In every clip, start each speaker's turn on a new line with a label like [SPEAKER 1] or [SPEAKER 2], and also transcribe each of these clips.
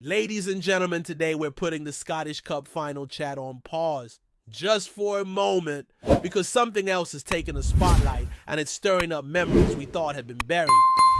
[SPEAKER 1] Ladies and gentlemen, today we're putting the Scottish Cup final chat on pause just for a moment because something else is taking the spotlight and it's stirring up memories we thought had been buried.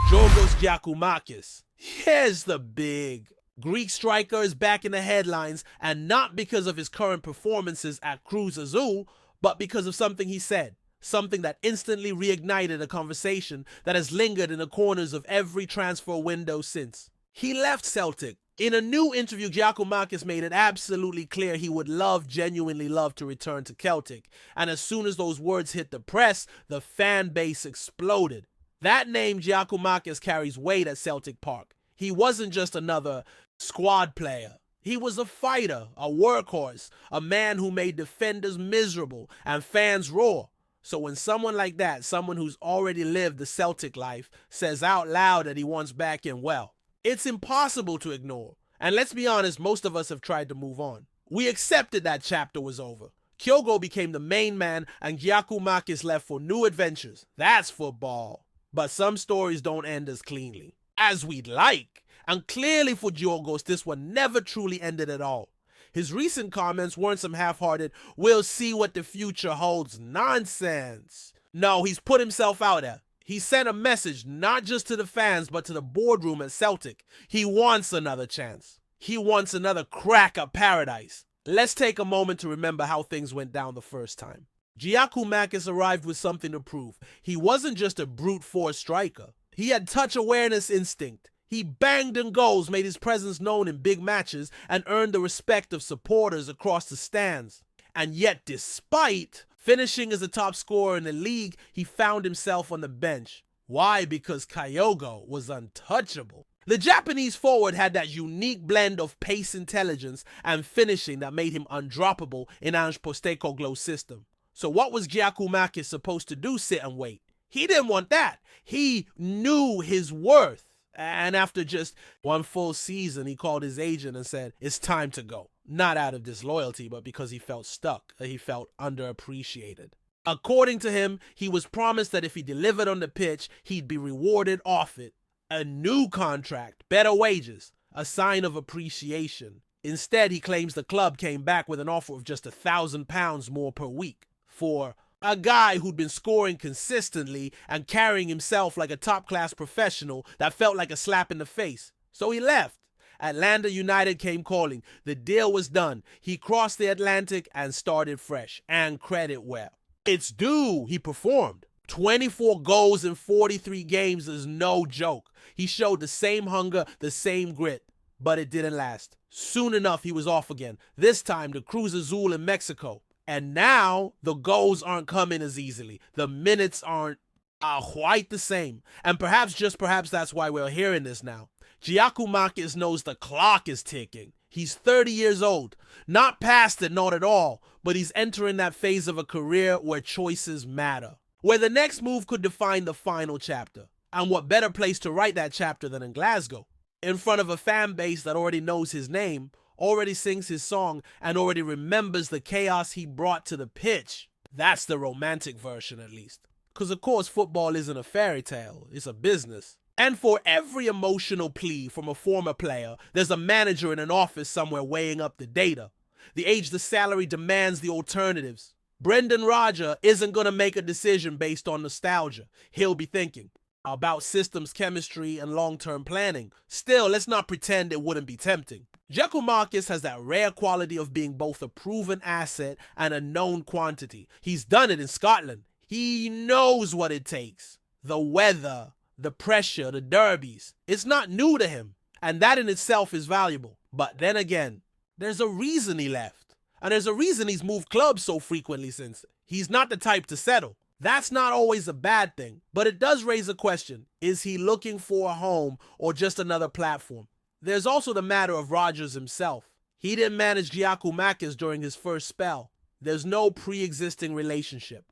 [SPEAKER 1] Giorgos Giakoumakis. Here's the big. Greek striker is back in the headlines, and not because of his current performances at Cruz Azul, but because of something he said. Something that instantly reignited a conversation that has lingered in the corners of every transfer window since. He left Celtic. In a new interview, Giakoumakis made it absolutely clear he would genuinely love to return to Celtic. And as soon as those words hit the press, the fan base exploded. That name, Giakoumakis, carries weight at Celtic Park. He wasn't just another squad player. He was a fighter, a workhorse, a man who made defenders miserable and fans roar. So when someone like that, someone who's already lived the Celtic life, says out loud that he wants back in, well, it's impossible to ignore. And let's be honest, most of us have tried to move on. We accepted that chapter was over. Kyogo became the main man and Giakoumakis left for new adventures. That's football. But some stories don't end as cleanly as we'd like. And clearly for Giorgos, this one never truly ended at all. His recent comments weren't some half-hearted, we'll see what the future holds nonsense. No, he's put himself out there. He sent a message not just to the fans, but to the boardroom at Celtic. He wants another chance. He wants another crack at paradise. Let's take a moment to remember how things went down the first time. Giakoumakis arrived with something to prove. He wasn't just a brute force striker. He had touch awareness instinct. He banged in goals, made his presence known in big matches, and earned the respect of supporters across the stands. And yet, despite finishing as the top scorer in the league, he found himself on the bench. Why? Because Kyogo was untouchable. The Japanese forward had that unique blend of pace, intelligence, and finishing that made him undroppable in Ange Postecoglou's system. So what was Giakoumakis supposed to do? Sit and wait? He didn't want that. He knew his worth. And after just one full season, he called his agent and said, it's time to go. Not out of disloyalty, but because he felt stuck. He felt underappreciated. According to him, he was promised that if he delivered on the pitch, he'd be rewarded off it. A new contract, better wages, a sign of appreciation. Instead, he claims the club came back with an offer of just £1,000 more per week for a guy who'd been scoring consistently and carrying himself like a top-class professional that felt like a slap in the face. So he left. Atlanta United came calling. The deal was done. He crossed the Atlantic and started fresh. And credit well. It's due. He performed. 24 goals in 43 games is no joke. He showed the same hunger, the same grit. But it didn't last. Soon enough, he was off again. This time to Cruz Azul in Mexico. And now, the goals aren't coming as easily. The minutes aren't quite the same. And perhaps, just perhaps, that's why we're hearing this now. Giakoumakis knows the clock is ticking. He's 30 years old. Not past it, not at all. But he's entering that phase of a career where choices matter. Where the next move could define the final chapter. And what better place to write that chapter than in Glasgow? In front of a fan base that already knows his name, already sings his song, and already remembers the chaos he brought to the pitch. That's the romantic version, at least. Because, of course, football isn't a fairy tale. It's a business. And for every emotional plea from a former player, there's a manager in an office somewhere weighing up the data. The age, the salary demands the alternatives. Brendan Rodgers isn't going to make a decision based on nostalgia. He'll be thinking about systems, chemistry, and long-term planning. Still, let's not pretend it wouldn't be tempting. Giakoumakis has that rare quality of being both a proven asset and a known quantity. He's done it in Scotland. He knows what it takes. The weather, the pressure, the derbies. It's not new to him, and that in itself is valuable. But then again, there's a reason he left. And there's a reason he's moved clubs so frequently since. He's not the type to settle. That's not always a bad thing, but it does raise a question. Is he looking for a home or just another platform? There's also the matter of Rodgers himself. He didn't manage Giakoumakis during his first spell. There's no pre-existing relationship.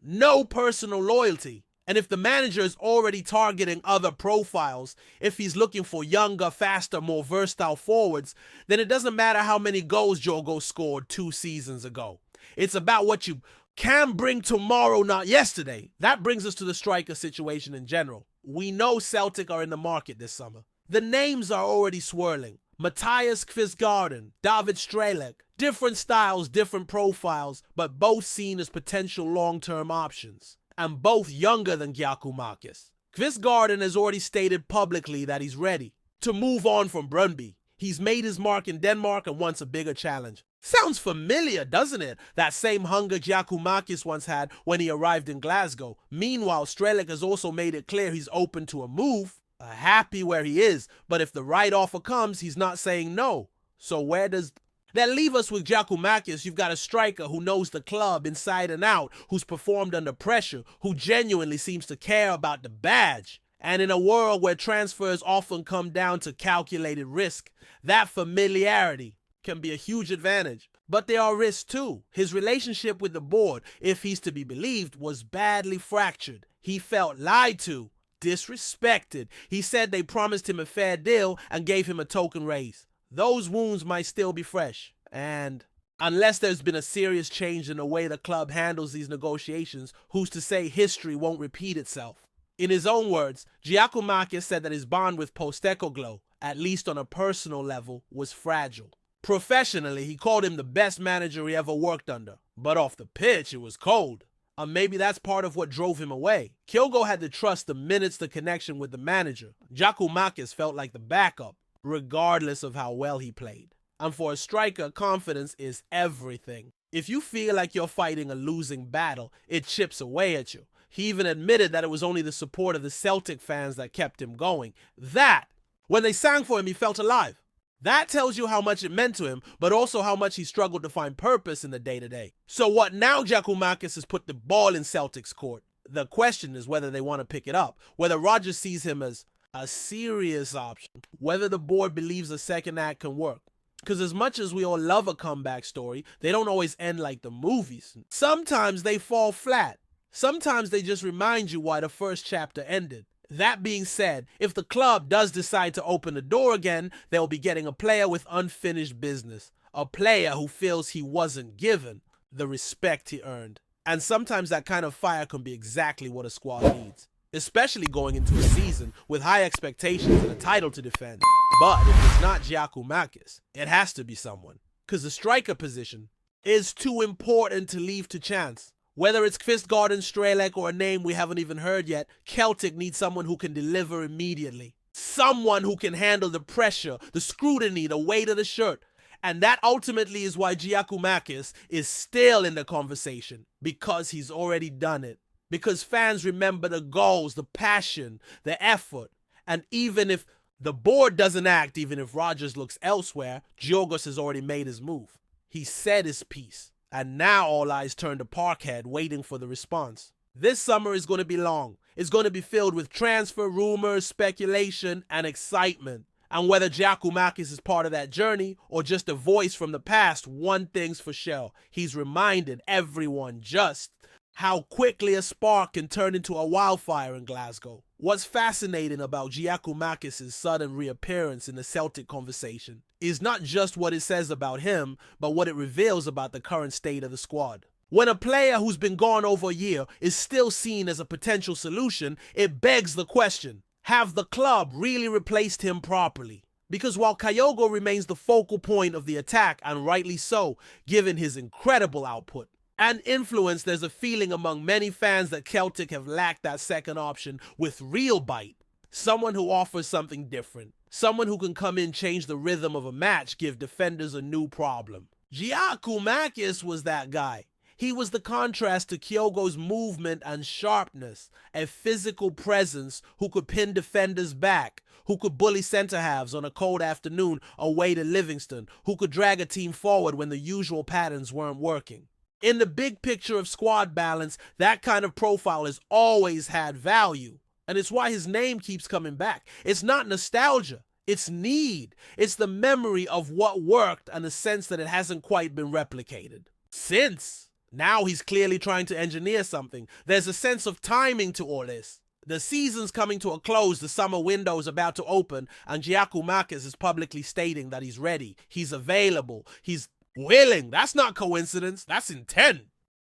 [SPEAKER 1] No personal loyalty. And if the manager is already targeting other profiles, if he's looking for younger, faster, more versatile forwards, then it doesn't matter how many goals Giorgos scored 2 seasons ago. It's about what you can bring tomorrow, not yesterday. That brings us to the striker situation in general. We know Celtic are in the market this summer. The names are already swirling. Matthias Kvistgaarden, David Strelec, different styles, different profiles, but both seen as potential long-term options, and both younger than Giakoumakis. Kvistgaarden has already stated publicly that he's ready to move on from Brøndby. He's made his mark in Denmark and wants a bigger challenge. Sounds familiar, doesn't it? That same hunger Giakoumakis once had when he arrived in Glasgow. Meanwhile, Strelec has also made it clear he's open to a move, happy where he is, but if the right offer comes, he's not saying no. So where does that leave us with Giakoumakis? You've got a striker who knows the club inside and out, who's performed under pressure, who genuinely seems to care about the badge. And in a world where transfers often come down to calculated risk, that familiarity can be a huge advantage. But there are risks too. His relationship with the board, if he's to be believed, was badly fractured. He felt lied to, disrespected. He said they promised him a fair deal and gave him a token raise. Those wounds might still be fresh. And unless there's been a serious change in the way the club handles these negotiations, who's to say history won't repeat itself? In his own words, Giakoumakis said that his bond with Postecoglou, at least on a personal level, was fragile. Professionally, he called him the best manager he ever worked under. But off the pitch, it was cold. Maybe that's part of what drove him away. Kyogo had to trust the minutes the connection with the manager. Giakoumakis felt like the backup, regardless of how well he played. And for a striker, confidence is everything. If you feel like you're fighting a losing battle, it chips away at you. He even admitted that it was only the support of the Celtic fans that kept him going. That, when they sang for him, he felt alive. That tells you how much it meant to him, but also how much he struggled to find purpose in the day-to-day. So what now? Giakoumakis has put the ball in Celtic's court. The question is whether they want to pick it up, whether Rodgers sees him as a serious option, whether the board believes a second act can work. Because as much as we all love a comeback story, they don't always end like the movies. Sometimes they fall flat. Sometimes they just remind you why the first chapter ended. That being said, if the club does decide to open the door again, they'll be getting a player with unfinished business. A player who feels he wasn't given the respect he earned. And sometimes that kind of fire can be exactly what a squad needs. Especially going into a season with high expectations and a title to defend. But if it's not Giakoumakis, it has to be someone. Because the striker position is too important to leave to chance. Whether it's Kvistgaarden, Strelec, or a name we haven't even heard yet, Celtic needs someone who can deliver immediately. Someone who can handle the pressure, the scrutiny, the weight of the shirt. And that ultimately is why Giakoumakis is still in the conversation. Because he's already done it. Because fans remember the goals, the passion, the effort. And even if the board doesn't act, even if Rodgers looks elsewhere, Giorgos has already made his move. He said his piece. And now all eyes turn to Parkhead, waiting for the response. This summer is going to be long. It's going to be filled with transfer rumors, speculation, and excitement. And whether Giakoumakis is part of that journey or just a voice from the past, one thing's for sure. He's reminded everyone just how quickly a spark can turn into a wildfire in Glasgow. What's fascinating about Giakoumakis' sudden reappearance in the Celtic conversation is not just what it says about him, but what it reveals about the current state of the squad. When a player who's been gone over a year is still seen as a potential solution, it begs the question, have the club really replaced him properly? Because while Kyogo remains the focal point of the attack, and rightly so, given his incredible output and influence, there's a feeling among many fans that Celtic have lacked that second option with real bite. Someone who offers something different. Someone who can come in, change the rhythm of a match, give defenders a new problem. Giakoumakis was that guy. He was the contrast to Kyogo's movement and sharpness, a physical presence who could pin defenders back, who could bully centre-halves on a cold afternoon away to Livingston, who could drag a team forward when the usual patterns weren't working. In the big picture of squad balance, that kind of profile has always had value. And it's why his name keeps coming back. It's not nostalgia. It's need. It's the memory of what worked and the sense that it hasn't quite been replicated. Since now he's clearly trying to engineer something. There's a sense of timing to all this. The season's coming to a close, the summer window is about to open, and Giakoumakis is publicly stating that he's ready, he's available, he's willing. That's not coincidence, that's intent.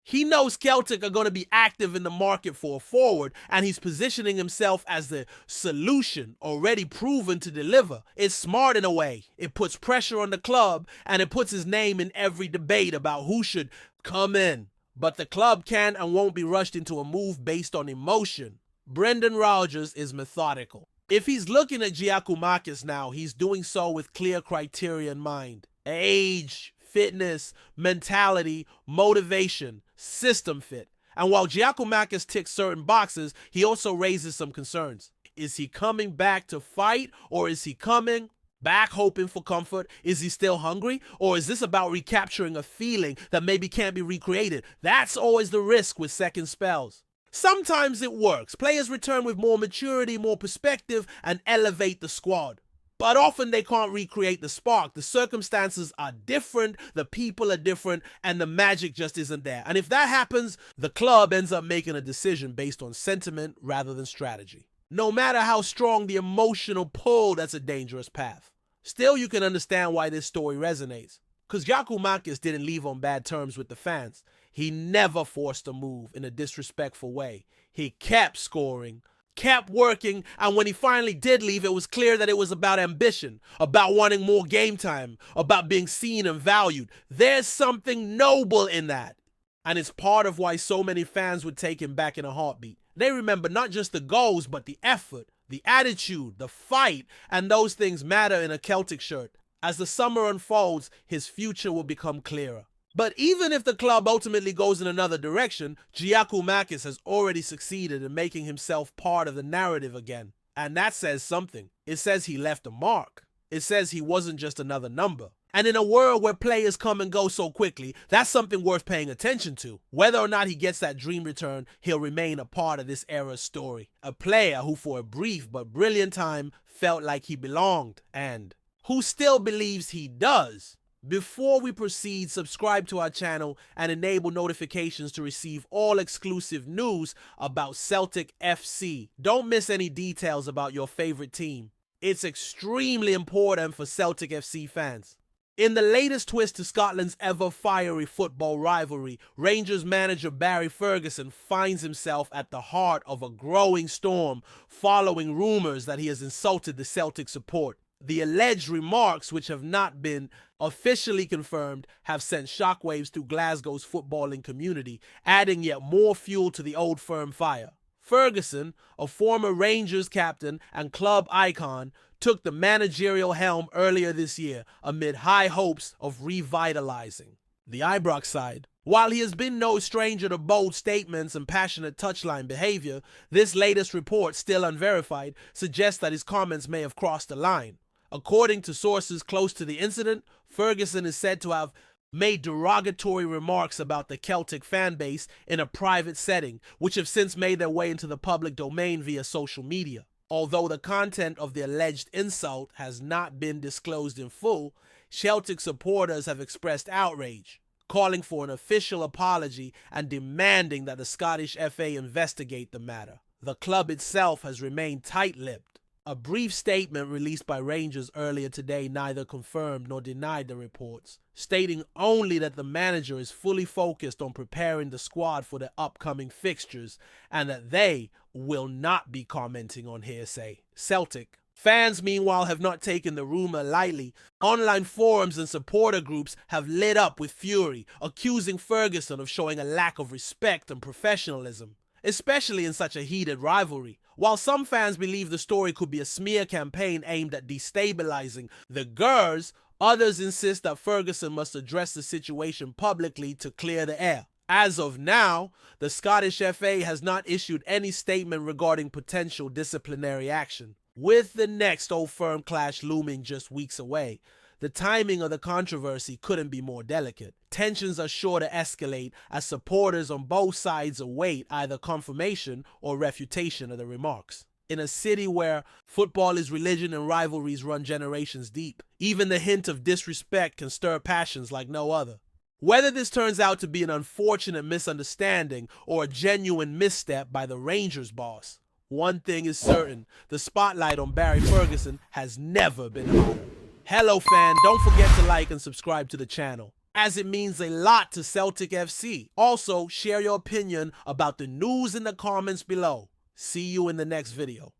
[SPEAKER 1] He knows Celtic are going to be active in the market for a forward, and he's positioning himself as the solution already proven to deliver. It's smart in a way. It puts pressure on the club, and it puts his name in every debate about who should come in. But the club can and won't be rushed into a move based on emotion. Brendan Rodgers is methodical. If he's looking at Giakoumakis now, he's doing so with clear criteria in mind. Age, fitness, mentality, motivation, system fit. And while Giakoumakis ticks certain boxes, he also raises some concerns. Is he coming back to fight, or is he coming back hoping for comfort? Is he still hungry, or is this about recapturing a feeling that maybe can't be recreated? That's always the risk with second spells. Sometimes it works. Players return with more maturity, more perspective, and elevate the squad. But often they can't recreate the spark. The circumstances are different, the people are different, and the magic just isn't there. And if that happens, the club ends up making a decision based on sentiment rather than strategy. No matter how strong the emotional pull, that's a dangerous path. Still, you can understand why this story resonates. Because Giakoumakis didn't leave on bad terms with the fans. He never forced a move in a disrespectful way. He kept scoring, kept working, and when he finally did leave, it was clear that it was about ambition, about wanting more game time, about being seen and valued. There's something noble in that. And it's part of why so many fans would take him back in a heartbeat. They remember not just the goals, but the effort, the attitude, the fight, and those things matter in a Celtic shirt. As the summer unfolds, his future will become clearer. But even if the club ultimately goes in another direction, Giakoumakis has already succeeded in making himself part of the narrative again. And that says something. It says he left a mark. It says he wasn't just another number. And in a world where players come and go so quickly, that's something worth paying attention to. Whether or not he gets that dream return, he'll remain a part of this era's story. A player who for a brief but brilliant time felt like he belonged, and who still believes he does. Before we proceed, subscribe to our channel and enable notifications to receive all exclusive news about Celtic FC. Don't miss any details about your favorite team. It's extremely important for Celtic FC fans. In the latest twist to Scotland's ever-fiery football rivalry, Rangers manager Barry Ferguson finds himself at the heart of a growing storm following rumours that he has insulted the Celtic support. The alleged remarks, which have not been officially confirmed, have sent shockwaves through Glasgow's footballing community, adding yet more fuel to the old firm fire. Ferguson, a former Rangers captain and club icon, took the managerial helm earlier this year amid high hopes of revitalizing the Ibrox side. While he has been no stranger to bold statements and passionate touchline behavior, this latest report, still unverified, suggests that his comments may have crossed the line. According to sources close to the incident, Ferguson is said to have made derogatory remarks about the Celtic fan base in a private setting, which have since made their way into the public domain via social media. Although the content of the alleged insult has not been disclosed in full, Celtic supporters have expressed outrage, calling for an official apology and demanding that the Scottish FA investigate the matter. The club itself has remained tight-lipped. A brief statement released by Rangers earlier today neither confirmed nor denied the reports, stating only that the manager is fully focused on preparing the squad for the upcoming fixtures and that they will not be commenting on hearsay. Celtic fans, meanwhile, have not taken the rumor lightly. Online forums and supporter groups have lit up with fury, accusing Ferguson of showing a lack of respect and professionalism, especially in such a heated rivalry. While some fans believe the story could be a smear campaign aimed at destabilizing the Gers, others insist that Ferguson must address the situation publicly to clear the air. As of now, the Scottish FA has not issued any statement regarding potential disciplinary action. With the next Old Firm clash looming just weeks away, the timing of the controversy couldn't be more delicate. Tensions are sure to escalate as supporters on both sides await either confirmation or refutation of the remarks. In a city where football is religion and rivalries run generations deep, even the hint of disrespect can stir passions like no other. Whether this turns out to be an unfortunate misunderstanding or a genuine misstep by the Rangers boss, one thing is certain: the spotlight on Barry Ferguson has never been hotter. Hello fan, don't forget to like and subscribe to the channel. as it means a lot to Celtic FC. Also, share your opinion about the news in the comments below. See you in the next video.